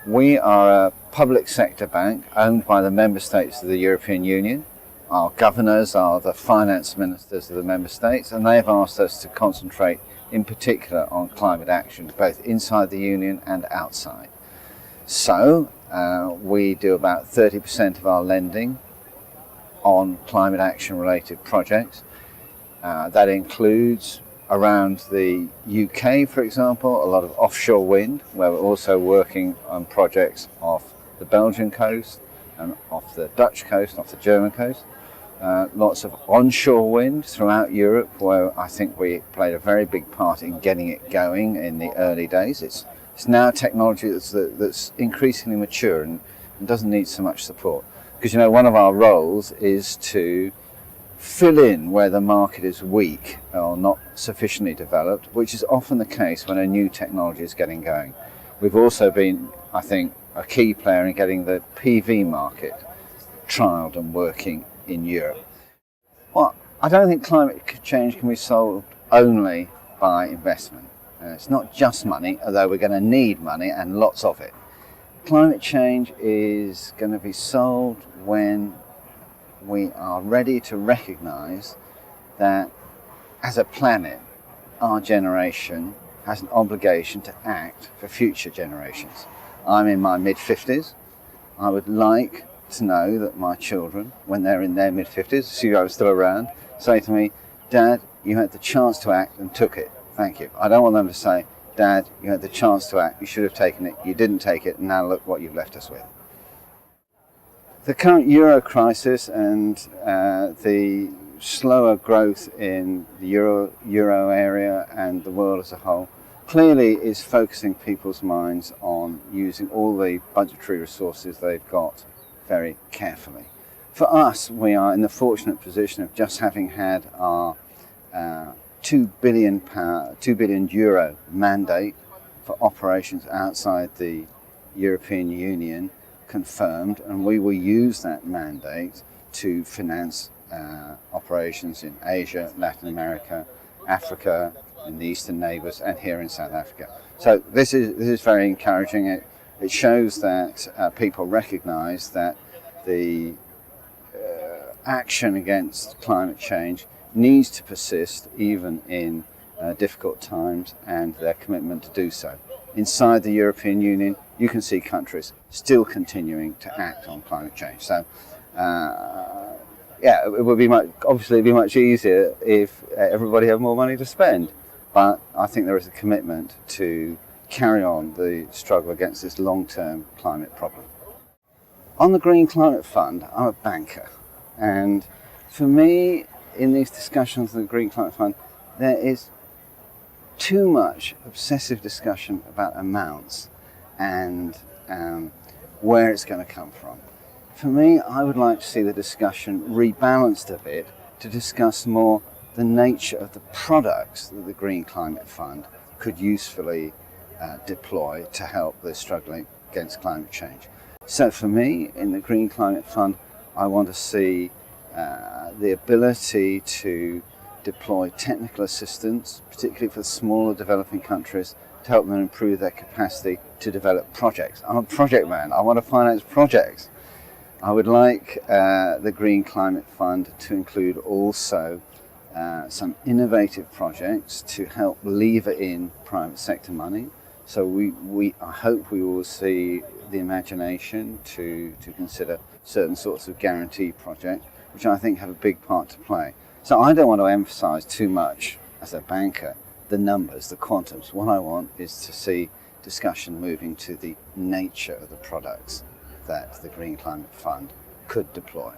We are a public sector bank owned by the member states of the European Union. Our governors are the finance ministers of the member states, and they've asked us to concentrate in particular on climate action, both inside the Union and outside. So we do about 30% of our lending on climate action related projects. That includes around the UK, for example, a lot of offshore wind, where we're also working on projects off the Belgian coast and off the Dutch coast, off the German coast. Lots of onshore wind throughout Europe, where I think we played a very big part in getting it going in the early days. It's now technology that's increasingly mature and doesn't need so much support. Because, you know, one of our roles is to fill in where the market is weak or not sufficiently developed, which is often the case when a new technology is getting going. We've also been, I think, a key player in getting the PV market trialled and working in Europe. Well, I don't think climate change can be solved only by investment. It's not just money, although we're going to need money and lots of it. Climate change is going to be solved when we are ready to recognize that as a planet, our generation has an obligation to act for future generations. I'm in my mid-50s. I would like to know that my children, when they're in their mid-50s, assuming I was still around, say to me, "Dad, you had the chance to act and took it. Thank you." I don't want them to say, "Dad, you had the chance to act, you should have taken it, you didn't take it, and now look what you've left us with." The current euro crisis and the slower growth in the euro area and the world as a whole clearly is focusing people's minds on using all the budgetary resources they've got very carefully. For us, we are in the fortunate position of just having had our €2 billion euro mandate for operations outside the European Union confirmed, and we will use that mandate to finance operations in Asia, Latin America, Africa, in the eastern neighbours, and here in South Africa. So this is very encouraging. It shows that people recognise that the action against climate change needs to persist even in difficult times, and their commitment to do so. Inside the European Union, you can see countries still continuing to act on climate change. So, it would be obviously much easier if everybody had more money to spend. But I think there is a commitment to carry on the struggle against this long-term climate problem. On the Green Climate Fund, I'm a banker, and for me, in these discussions of the Green Climate Fund, there is too much obsessive discussion about amounts and where it's going to come from. For me, I would like to see the discussion rebalanced a bit to discuss more the nature of the products that the Green Climate Fund could usefully deploy to help the struggling against climate change. So for me, in the Green Climate Fund, I want to see the ability to deploy technical assistance, particularly for smaller developing countries, to help them improve their capacity to develop projects. I'm a project man. I want to finance projects. I would like the Green Climate Fund to include also some innovative projects to help lever in private sector money. So I hope we will see the imagination to consider certain sorts of guarantee projects, which I think have a big part to play. So I don't want to emphasise too much, as a banker, the numbers, the quantums. What I want is to see discussion moving to the nature of the products that the Green Climate Fund could deploy.